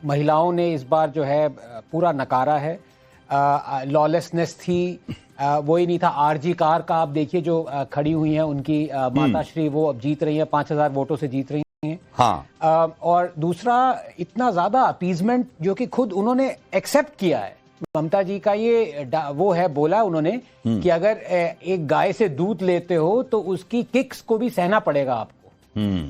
महिलाओं ने इस बार जो है पूरा नकारा है। लॉलेसनेस थी, वही नहीं था। आरजी कार का आप देखिए जो खड़ी हुई हैं उनकी माता श्री, वो अब जीत रही हैं, 5000 वोटों से जीत रही हैं। हाँ। और दूसरा इतना ज्यादा अपीजमेंट जो कि खुद उन्होंने एक्सेप्ट किया है। ममता जी का ये वो है, बोला उन्होंने कि अगर एक गाय से दूध लेते हो तो उसकी किक्स को भी सहना पड़ेगा आपको,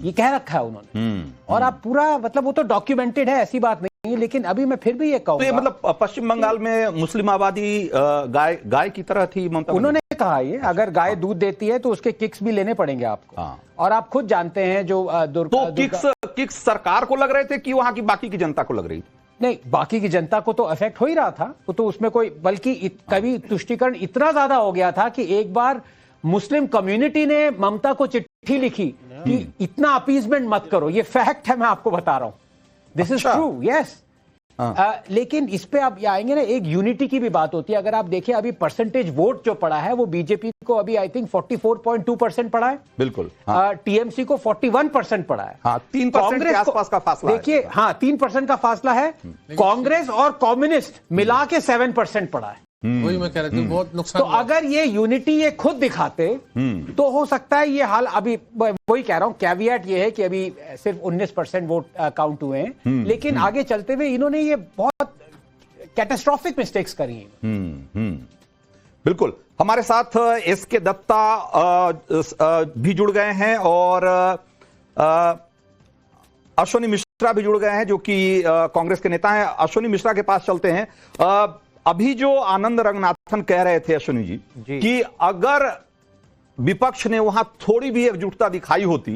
ये कह रखा है उन्होंने। और आप पूरा मतलब वो तो डॉक्यूमेंटेड है, ऐसी बात नहीं है, लेकिन अभी मैं फिर भी ये कहूंगा, तो ये मतलब पश्चिम बंगाल में मुस्लिम आबादी गाय की तरह थी ममता। उन्होंने कहा ये अगर गाय दूध देती है तो उसके किक्स भी लेने पड़ेंगे आपको। और आप खुद जानते हैं जो किक्स सरकार को लग रहे थे कि वहां की बाकी की जनता को लग रही थी? नहीं, बाकी की जनता को तो अफेक्ट हो ही रहा था, वो तो उसमें कोई, बल्कि कभी तुष्टीकरण इतना ज्यादा हो गया था कि एक बार मुस्लिम कम्युनिटी ने ममता को चिट्ठी लिखी कि इतना अपीजमेंट मत करो। ये फैक्ट है, मैं आपको बता रहा हूं, दिस इज ट्रू, यस। लेकिन इस पे आप आएंगे ना, एक यूनिटी की भी बात होती है। अगर आप देखें अभी परसेंटेज वोट जो पड़ा है वो बीजेपी को अभी आई थिंक 44.2% पड़ा है, बिल्कुल। टीएमसी को 41% पड़ा है। 3% के आसपास का फासला देखिए, हाँ 3% का फासला है। कांग्रेस और कम्युनिस्ट मिला के 7% पड़ा है। वही मैं कह रहा था, बहुत नुकसान। तो अगर ये यूनिटी ये खुद दिखाते तो हो सकता है ये हाल। अभी वही कह रहा हूं, कैविएट ये है कि अभी सिर्फ 19% वोट काउंट हुए हैं, लेकिन आगे चलते हुए इन्होंने ये बहुत कैटास्ट्रोफिक मिस्टेक्स करी हैं। बिल्कुल। हमारे साथ एसके दत्ता भी जुड़ गए हैं और अश्विनी मिश्रा भी जुड़ गए हैं, जो कि कांग्रेस के नेता हैं। अश्विनी मिश्रा के पास चलते हैं। अभी जो आनंद रंगनाथन कह रहे थे अश्विनी जी कि अगर विपक्ष ने वहां थोड़ी भी एकजुटता दिखाई होती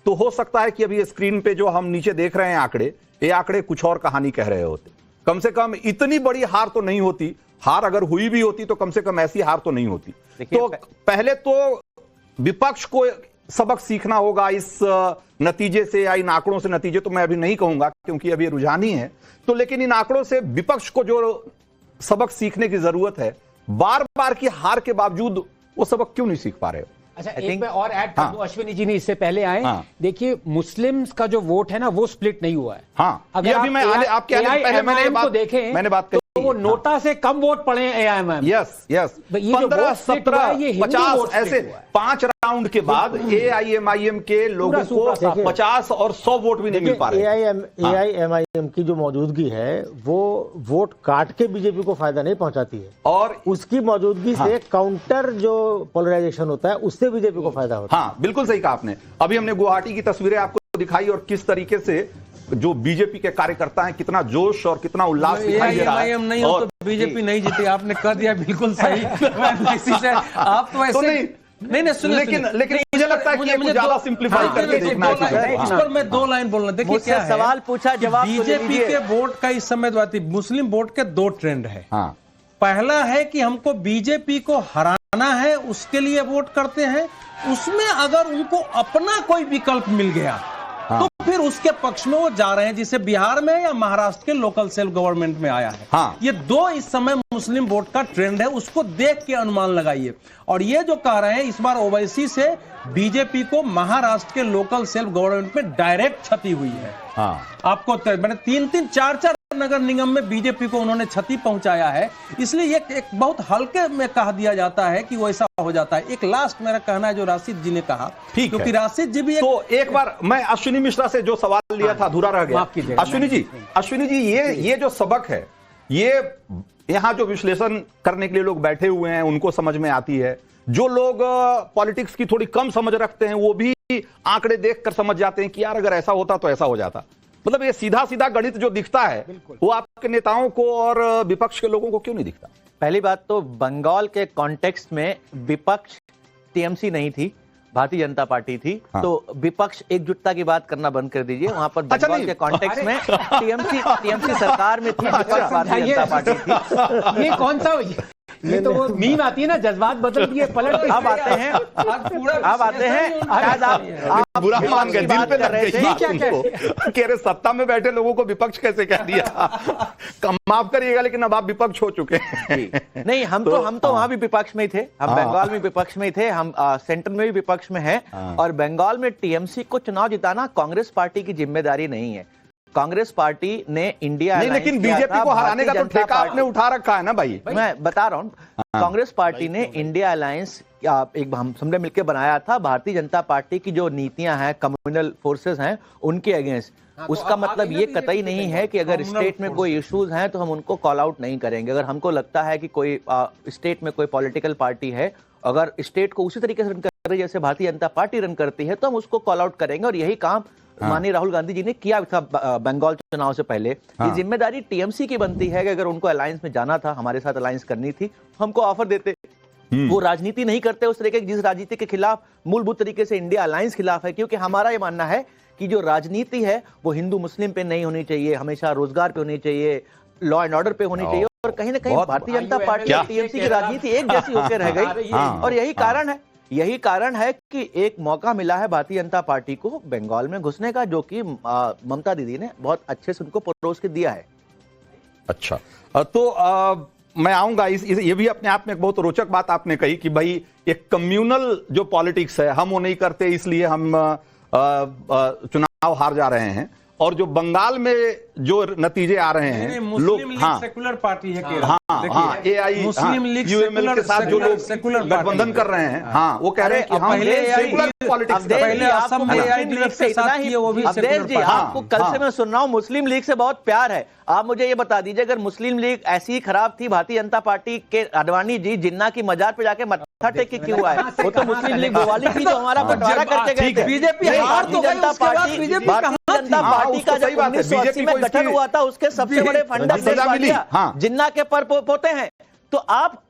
तो हो सकता है कि अभी स्क्रीन पे जो हम नीचे देख रहे हैं आंकड़े, ये आंकड़े कुछ और कहानी कह रहे होते। कम से कम इतनी बड़ी हार तो नहीं होती। हार अगर हुई भी होती तो कम से कम ऐसी हार तो नहीं होती। तो पहले तो विपक्ष को सबक सीखना होगा इस नतीजे से, या इन आंकड़ों से। नतीजे तो मैं अभी नहीं कहूंगा क्योंकि अभी रुझान ही है, तो लेकिन इन आंकड़ों से विपक्ष को जो सबक सीखने की जरूरत है, बार बार की हार के बावजूद वो सबक क्यों नहीं सीख पा रहे हो? अच्छा, एक मैं और ऐड कर दूं, अश्विनी जी ने इससे पहले आए। देखिए, मुस्लिम्स का जो वोट है ना वो स्प्लिट नहीं हुआ है। अगर अभी मैं आपके पहले मैंने बात देखें तो वो नोटा से कम वोट पड़े एआईएमआईएम। यस। 15, 17, 50 ऐसे 5 राउंड के बाद एआईएमआईएम के लोगों को 50 और 100 वोट भी नहीं मिल पा रहे। एआईएमआईएम की जो मौजूदगी है वो वोट काट के बीजेपी को फायदा नहीं पहुंचाती है, और उसकी मौजूदगी से काउंटर जो पोलराइजेशन होता है उससे बीजेपी को फायदा होता है। हाँ, बिल्कुल सही कहा आपने। अभी हमने गुवाहाटी की तस्वीरें आपको दिखाई और किस तरीके से जो बीजेपी के कार्यकर्ता हैं, कितना जोश और कितना उल्लास दिखाई दे रहा है। नहीं हो तो बीजेपी नहीं जीती। आपने कर दिया बिल्कुल सही। आप तो ऐसे नहीं सुनिए, लेकिन मुझे लगता है कि ये कुछ ज्यादा सिंपलीफाई करके देखना है। इस पर मैं 2 लाइन बोलना। देखिए, क्या है, सवाल पूछा, जवाब बीजेपी के वोट का इस समय बात, मुस्लिम वोट के 2 ट्रेंड है। पहला है कि हमको बीजेपी को हराना है, उसके लिए वोट करते हैं। उसमें अगर उनको अपना कोई विकल्प मिल गया तो फिर उसके पक्ष में वो जा रहे हैं, जिसे बिहार में या महाराष्ट्र के लोकल सेल्फ गवर्नमेंट में आया है। ये 2 इस समय मुस्लिम वोट का ट्रेंड है, उसको देख के अनुमान लगाइए। और ये जो कह रहे हैं इस बार ओवैसी से बीजेपी को महाराष्ट्र के लोकल सेल्फ गवर्नमेंट में डायरेक्ट क्षति हुई है। आपको मैंने 3-3, 4-4 नगर निगम में बीजेपी को उन्होंने क्षति पहुंचाया है। इसलिए ये एक बहुत हल्के में कह दिया जाता है कि वो ऐसा हो जाता है। एक लास्ट मेरा कहना है जो राशिद जी ने कहा, क्योंकि राशिद जी भी तो एक बार मैं अश्विनी मिश्रा से जो सवाल लिया था अधूरा रह गया। अश्विनी जी ये जो सबक है, ये यहां जो विश्लेषण करने के लिए लोग बैठे हुए हैं उनको समझ में आती है। जो लोग पॉलिटिक्स की थोड़ी कम समझ रखते हैं वो भी आंकड़े देखकर समझ जाते हैं कि यार अगर ऐसा होता तो ऐसा हो जाता। मतलब ये सीधा सीधा गणित जो दिखता है वो आपके नेताओं को और विपक्ष के लोगों को क्यों नहीं दिखता? पहली बात तो बंगाल के कॉन्टेक्स्ट में विपक्ष टीएमसी नहीं थी, भारतीय जनता पार्टी थी। तो विपक्ष एकजुटता की बात करना बंद कर दीजिए। वहां पर बंगाल के कॉन्टेक्स्ट में टीएमसी सरकार में थी, विपक्ष भारतीय जनता पार्टी थी। ये कौन सा, ये तो वो मीम आती है ना, जज्बात बदल दिए पलट। अब आते हैं शायद आप बुरा मान गए, दिल पे लग गई। कह रहे सत्ता में बैठे लोगों को विपक्ष कैसे कह दिया। माफ करिएगा लेकिन अब आप विपक्ष हो चुके हैं। नहीं, हम तो वहां भी विपक्ष में ही थे। हम बंगाल में विपक्ष में ही थे, हम सेंटर में भी विपक्ष में हैं। और बंगाल में टीएमसी को चुनाव जिताना कांग्रेस पार्टी की जिम्मेदारी नहीं है। कांग्रेस पार्टी ने इंडिया नहीं, लेकिन बीजेपी को हराने का तो ठेका आपने उठा रखा है ना भाई। मैं बता रहा हूं, कांग्रेस पार्टी ने इंडिया अलायंस एक हम सबने मिलकर बनाया था। भारतीय जनता पार्टी की जो नीतियां हैं, कम्युनल फोर्सेस हैं, उनके अगेंस्ट। उसका मतलब ये कतई नहीं है कि अगर स्टेट में कोई इश्यूज हैं तो हम उनको कॉल आउट नहीं करेंगे। अगर हमको लगता है कि कोई स्टेट में कोई पॉलिटिकल पार्टी है, अगर स्टेट को उसी तरीके से रन कर रही है जैसे भारतीय जनता पार्टी रन करती है, तो हम उसको कॉल आउट करेंगे। और यही काम माननीय राहुल गांधी जी ने किया था बंगाल चुनाव से पहले। ये जिम्मेदारी टीएमसी की बनती है कि अगर उनको अलायंस में जाना था, हमारे साथ अलायंस करनी थी, हमको ऑफर देते। वो राजनीति नहीं करते उस तरीके की जिस राजनीति के खिलाफ मूलभूत तरीके से इंडिया अलायंस खिलाफ है। क्योंकि हमारा ये मानना है कि जो राजनीति है वो हिंदू मुस्लिम पे नहीं होनी चाहिए, हमेशा रोजगार पे होनी चाहिए, लॉ एंड ऑर्डर पे होनी चाहिए। और कहीं ना कहीं भारतीय जनता पार्टी और टीएमसी की राजनीति एक जैसी होकर रह गई। और यही कारण है कि एक मौका मिला है भारतीय जनता पार्टी को बंगाल में घुसने का, जो कि ममता दीदी ने बहुत अच्छे से उनको परोस के दिया है। अच्छा, तो मैं आऊंगा ये भी अपने आप में एक बहुत रोचक बात आपने कही कि भाई एक कम्युनल जो पॉलिटिक्स है, हम वो नहीं करते इसलिए हम चुनाव हार जा रहे हैं। और जो बंगाल में जो नतीजे आ रहे हैं, लोग सेकुलर पार्टी है। एआई मुस्लिम लीग यूएमएल के साथ जो लोग गठबंधन कर रहे हैं, वो कह रहे हैं कि हम सेकुलर पॉलिटिक्स आपको कल से मैं सुन रहा हूँ मुस्लिम लीग से बहुत प्यार है। आप मुझे ये बता दीजिए, अगर मुस्लिम लीग ऐसी ही खराब थी, भारतीय जनता पार्टी के अडवाणी जी जिन्ना की मजार पे जाके मत्था टेक के क्यों आए? वो तो मुस्लिम लीग वाली थी जो हमारा बंटवारा करके गए थे। बीजेपी भारतीय जनता पार्टी का जब 1980 में गठन हुआ था, उसके सबसे बड़े फंडर जिन्ना के पर पोते हैं। तो आप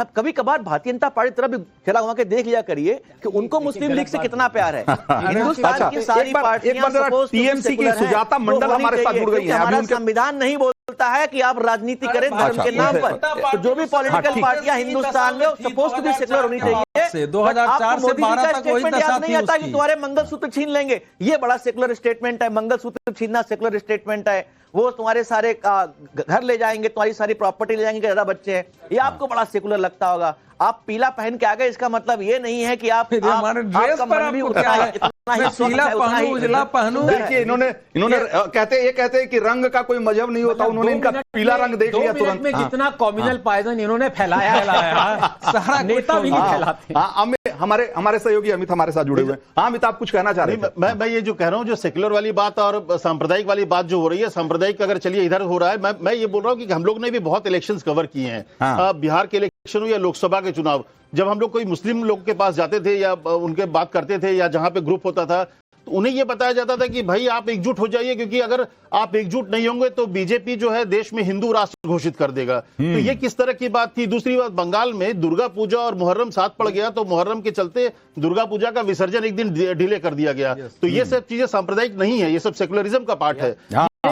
कभी कभार भारतीय जनता पार्टी तरफ भी चला घुमा के देख लिया करिए कि उनको मुस्लिम लीग से कितना प्यार है। हिंदुस्तान की सारी पार्टियां टीएमसी की सुजाता मंडल हमारे साथ जुड़ गई हैं। हमारा संविधान नहीं बोलता है कि आप राजनीति करें धर्म के नाम पर। तो जो भी पॉलिटिकल पार्टियां हिंदुस्तान में सपोज टू बी सेकुलर होनी चाहिए। 2004 से 12 तक वही दशा नहीं आता कि तुम्हारे मंगलसूत्र छीन लेंगे। ये बड़ा सेकुलर स्टेटमेंट है। मंगलसूत्र छीनना सेकुलर स्टेटमेंट है। वो तुम्हारे सारे घर ले जाएंगे, तुम्हारी सारी प्रॉपर्टी ले जाएंगे, ज्यादा बच्चे हैं, ये आपको बड़ा सेकुलर लगता होगा। आप पीला पहन के आ गए, इसका मतलब ये नहीं है कि आप हमारे ड्रेस पर आपको क्या है? पीला पहनूं, उजला पहनूं। देखिए इन्होंने ये कहते हैं कि रंग का कोई मजहब नहीं होता। उन्होंने इनका पीला रंग देख लिया तुरंत में। जितना कॉम्युनल पॉइजन इन्होंने फैलाया सारा नेता भी नहीं फैलाते। हमारे सहयोगी अमित हमारे साथ जुड़े हुए हैं। हाँ अमित, आप कुछ कहना चाह रहे हैं? मैं ये जो कह रहा हूँ, जो सेकुलर वाली बात और सांप्रदायिक वाली बात जो हो रही है, सांप्रदायिक अगर चलिए इधर हो रहा है, मैं ये बोल रहा हूँ कि हम लोग ने भी बहुत इलेक्शंस कवर किए हैं। बिहार के इलेक्शन हो या लोकसभा के चुनाव, जब हम लोग कोई मुस्लिम लोग के पास जाते थे या उनके बात करते थे या जहां पे ग्रुप होता था, तो उन्हें यह बताया जाता था कि भाई आप एकजुट हो जाइए, क्योंकि अगर आप एकजुट नहीं होंगे तो बीजेपी जो है देश में हिंदू राष्ट्र घोषित कर देगा। तो ये किस तरह की बात थी। दूसरी बात, बंगाल में दुर्गा पूजा और मुहर्रम साथ पड़ गया, तो मुहर्रम के चलते दुर्गा पूजा का विसर्जन एक दिन डिले कर दिया गया। तो ये सब चीजें सांप्रदायिक नहीं है, ये सब सेकुलरिज्म का पार्ट है।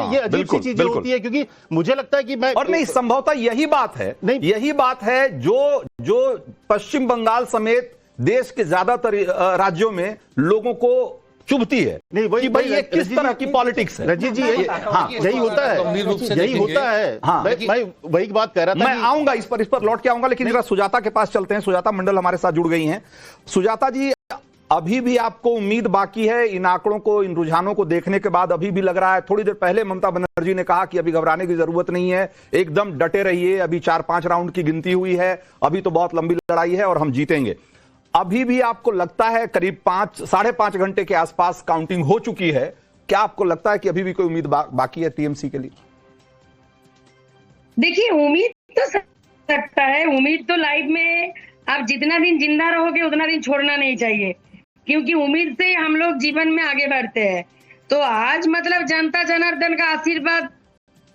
ये अजीब सी चीजें होती है, क्योंकि मुझे लगता है कि मैं और नहीं, संभवतः यही बात है, नहीं यही बात है जो पश्चिम बंगाल समेत देश के ज्यादातर राज्यों में लोगों को चुभती है। नहीं वही भाई ये किस तरह की पॉलिटिक्स है। रंजीत जी यही होता है। मैं वही बात कह रहा था। मैं आऊंगा इस पर लौट के आऊंगा, लेकिन जरा सुजाता के पास चलते हैं। सुजाता मंडल हमारे साथ जुड़ गई हैं। सुजाता जी, अभी भी आपको उम्मीद बाकी है इन आंकड़ों को, इन रुझानों को देखने के बाद? अभी भी लग रहा है, थोड़ी देर पहले ममता बनर्जी ने कहा कि अभी घबराने की जरूरत नहीं है, एकदम डटे रहिए, अभी 4-5 राउंड की गिनती हुई है, अभी तो बहुत लंबी लड़ाई है और हम जीतेंगे। अभी भी आपको लगता है करीब 5-5.5 घंटे के आसपास काउंटिंग हो चुकी है, क्या आपको लगता है कि अभी भी कोई उम्मीद बाकी है टीएमसी के लिए? देखिए, उम्मीद तो सकता है। उम्मीद तो लाइफ में आप जितना दिन जिंदा रहोगे उतना दिन छोड़ना नहीं चाहिए, क्योंकि उम्मीद से हम लोग जीवन में आगे बढ़ते हैं। तो आज मतलब जनता जनार्दन का आशीर्वाद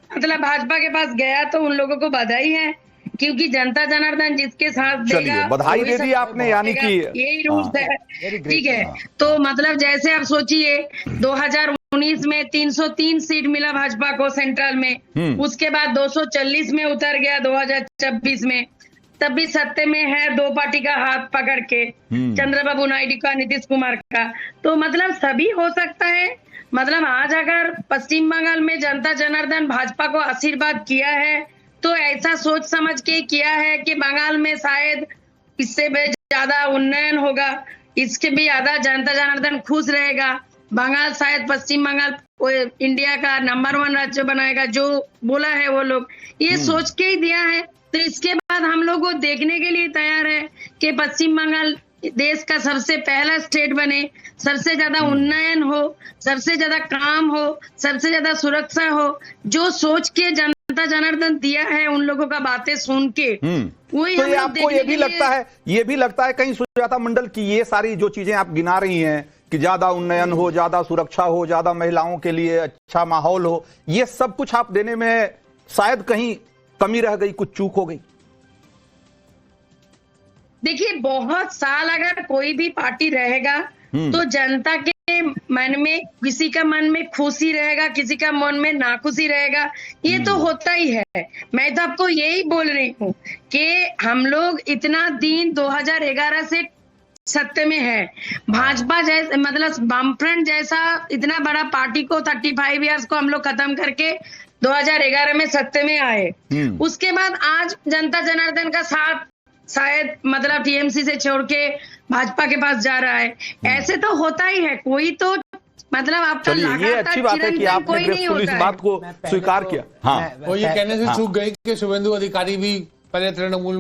मतलब भाजपा के पास गया, तो उन लोगों को बधाई है, क्योंकि जनता जनार्दन जिसके साथ देगा, बधाई दे दी आपने, यानी कि यही रूल्स है। ठीक है, तो मतलब जैसे आप सोचिए 2019 में 303 सीट मिला भाजपा को सेंट्रल में, उसके बाद 240 में उतर गया 2024 में, तब भी सत्ते में है दो पार्टी का हाथ पकड़ के, चंद्रबाबू नायडू का, नीतीश कुमार का। तो मतलब सभी हो सकता है। मतलब आज अगर पश्चिम बंगाल में जनता जनार्दन भाजपा को आशीर्वाद किया है, तो ऐसा सोच समझ के किया है कि बंगाल में शायद इससे भी ज्यादा उन्नयन होगा, इसके भी ज्यादा जनता जनार्दन खुश रहेगा, बंगाल शायद पश्चिम बंगाल वो इंडिया का नंबर 1 राज्य बनाएगा, जो बोला है वो लोग ये सोच के ही दिया है। तो इसके बाद हम लोग को देखने के लिए तैयार है कि पश्चिम बंगाल देश का सबसे पहला स्टेट बने, सबसे ज्यादा उन्नयन हो, सबसे ज्यादा काम हो, सबसे ज्यादा सुरक्षा हो। जो सोच के जनता जनार्दन दिया है उन लोगों का बातें सुन के वही तो हम ये लोग आपको ये भी लगता है कहीं सुजाता मंडल की ये सारी जो चीजें आप गिना रही हैं कि ज्यादा उन्नयन हो, ज्यादा सुरक्षा हो, ज्यादा महिलाओं के लिए अच्छा माहौल हो, ये सब कुछ आप देने में शायद कहीं कमी रह गई, कुछ चूक हो गई? देखिए, बहुत साल अगर कोई भी पार्टी रहेगा तो जनता के मन में, किसी का मन में खुशी रहेगा, किसी का मन में नाखुशी रहेगा, ये तो होता ही है। मैं तो आपको यही बोल रही हूँ कि हम लोग इतना दिन 2011 से सत्य में है, भाजपा जैसे मतलब वामफ्रंट जैसा इतना बड़ा पार्टी को 35 इयर्स को हम लोग खत्म करके 2011 में सत्य में आए। उसके बाद आज जनता जनार्दन का साथ शायद मतलब टीएमसी से छोड़ के भाजपा के पास जा रहा है। ऐसे तो होता ही है, कोई तो मतलब आपका ये अच्छी बात है कि आपने ग्रेसफुली इस बात को स्वीकार किया। हाँ, वो ये कहने से चूक गई कि शुभेंदु अधिकारी भी पहले तृणमूल में